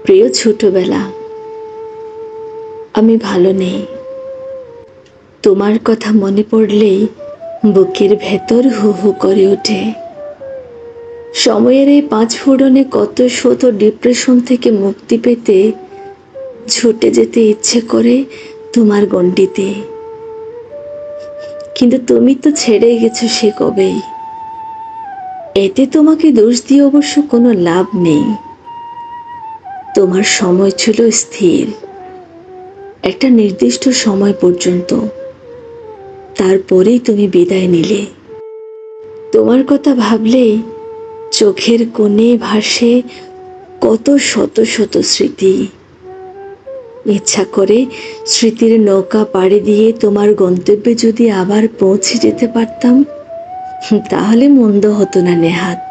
প্রিয় ছোটবেলা, আমি ভালো নেই। তোমার কথা মনে পড়লেই বুকের ভেতর হু হু করে ওঠে। সময়ের এই 5 ফোড়নে কত শত ডিপ্রেশন থেকে মুক্তি পেতে ছুটে যেতে ইচ্ছে করে তোমার গণ্ডিতে। কিন্তু তুমি তো ছেড়ে গেছো সে কবেই। এতে তোমাকে দোষ দিয়ে অবশ্য কোনো লাভ নেই। তোমার সময় ছিল স্থির, একটা নির্দিষ্ট সময় পর্যন্ত। তারপরেই তুমি বিদায় নিলে। তোমার কথা ভাবলেই চোখের কোণে ভাসে কত শত শত স্মৃতি। ইচ্ছা করে স্মৃতির নৌকা পাড়ি দিয়ে তোমার গন্তব্যে যদি আবার পৌঁছে যেতে পারতাম, তাহলে মন্দ হতো না নেহাত।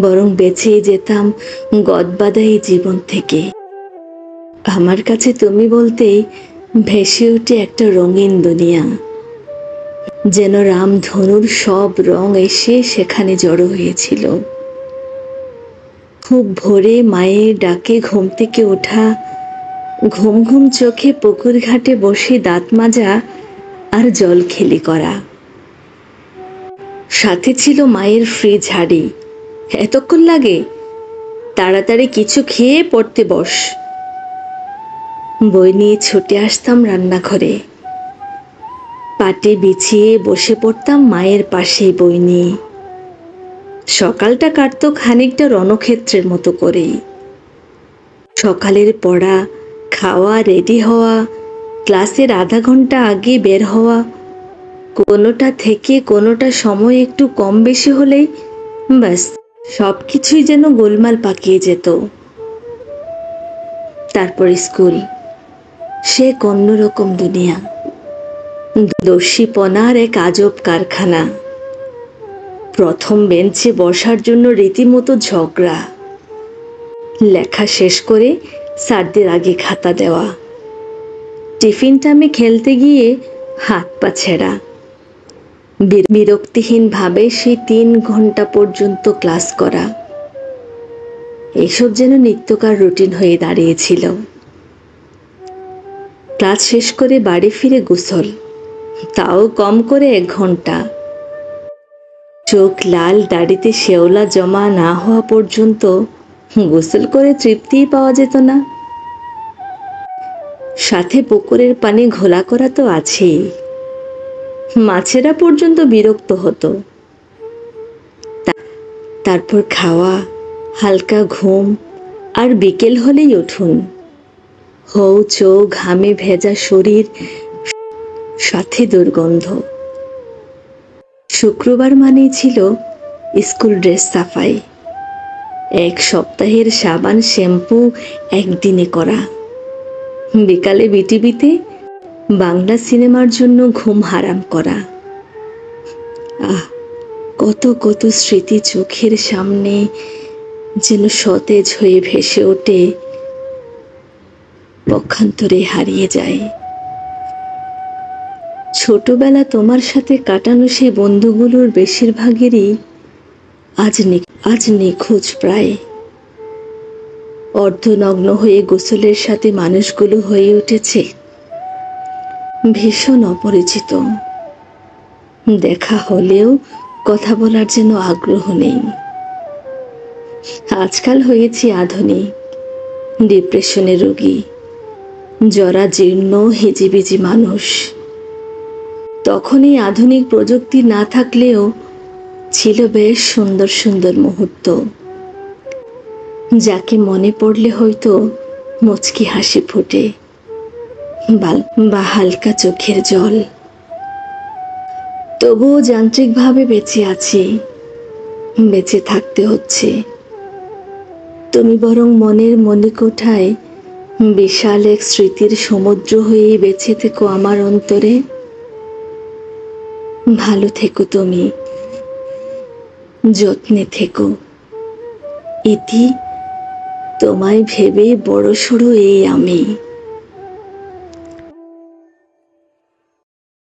বরং বেঁচেই যেতাম গদবাঁধা এই জীবন থেকে। আমার কাছে তুমি বলতেই ভেসে ওঠে একটা রঙিন দুনিয়া, যেন রামধনুর সব রং এসে সেখানে জড়ো হয়েছিল। খুব ভোরে মায়ের ডাকে ঘুম থেকে ওঠা, ঘুম ঘুম চোখে পুকুর ঘাটে বসে দাঁত মাজা আর জলখেলি করা। সাথে ছিল মায়ের ফ্রিজ হাঁড়ি। এতক্ষণ লাগে? তাড়াতাড়ি কিছু খেয়ে পড়তে বস। বই নিয়ে ছুটে আসতাম রান্নাঘরে। পাটে বিছিয়ে বসে পড়তাম মায়ের পাশেই বই নিয়ে। সকালটা কাটতো খানিকটা রণক্ষেত্রের মতো করেই। সকালের পড়া, খাওয়া, রেডি হওয়া, ক্লাসের আধা ঘন্টা আগে বের হওয়া, কোনোটা থেকে কোনোটা সময় একটু কম বেশি হলেই ব্যাস সবকিছুই যেন গোলমাল পাকিয়ে যেত। তারপর স্কুল, সে অন্যরকম দুনিয়া। দস্যিপনার এক আজব কারখানা। প্রথম বেঞ্চে বসার জন্য রীতিমতো ঝগড়া। লেখা শেষ করে স্যারদের আগে খাতা দেওয়া। টিফিন টাইমে খেলতে গিয়ে হাত পা ছেঁড়া। বিরক্তিহীন ভাবে সেই 3 ঘন্টা পর্যন্ত ক্লাস করা। এসব যেন নিত্যকার রুটিন হয়ে দাঁড়িয়েছিল। ক্লাস শেষ করে বাড়ি ফিরে গোসল, তাও কম করে 1 ঘন্টা। চোখ লাল, দাড়িতে শেওলা জমা না হওয়া পর্যন্ত গোসল করে তৃপ্তিই পাওয়া যেত না। সাথে পুকুরের পানি ঘোলা করা তো আছেই। মাছেরা পর্যন্ত বিরক্ত হতো। তারপর খাওয়া, হালকা ঘুম, আর বিকেল হলেই উঠুন। হৌ চৌ ঘামে ভেজা শরীর, সাথে দুর্গন্ধ। শুক্রবার মানেই ছিল স্কুল ড্রেস সাফাই। 1 সপ্তাহের সাবান শ্যাম্পু একদিনে করা। বিকালে বিটিভিতে বাংলা সিনেমার জন্য ঘুম হারাম করা। কত কত স্মৃতি চোখের সামনে যেন সতেজ হয়ে ভেসে ওঠে, পক্ষান্তরে হারিয়ে যায়। ছোটবেলা তোমার সাথে কাটানো সেই বন্ধুগুলোর বেশিরভাগেরই আজ নিখোঁজ প্রায়। অর্ধনগ্ন হয়ে গোসলের সাথে মানুষগুলো হয়ে উঠেছে ভীষণ অপরিচিত। দেখা হলেও কথা বলার যেন আগ্রহ নেই। আজকাল হয়েছি আধুনিক, ডিপ্রেশনের রোগী, জরা জীর্ণ হিজিবিজি মানুষ। তখন এই আধুনিক প্রযুক্তি না থাকলেও ছিল বেশ সুন্দর সুন্দর মুহূর্ত, যাকে মনে পড়লে হয়তো মুচকি হাসি ফোটে বা হালকা চোখের জল। তবুও যান্ত্রিকভাবে বেঁচে আছি, বেঁচে থাকতে হচ্ছে। তুমি বরং মনের মণিকোঠায় বিশাল এক স্মৃতির সমুদ্র হয়ে বেঁচে থেকো আমার অন্তরে। ভালো থেকো তুমি, যত্নে থেকো। ইতি, তোমায় ভেবে বড়সড় এই আমি।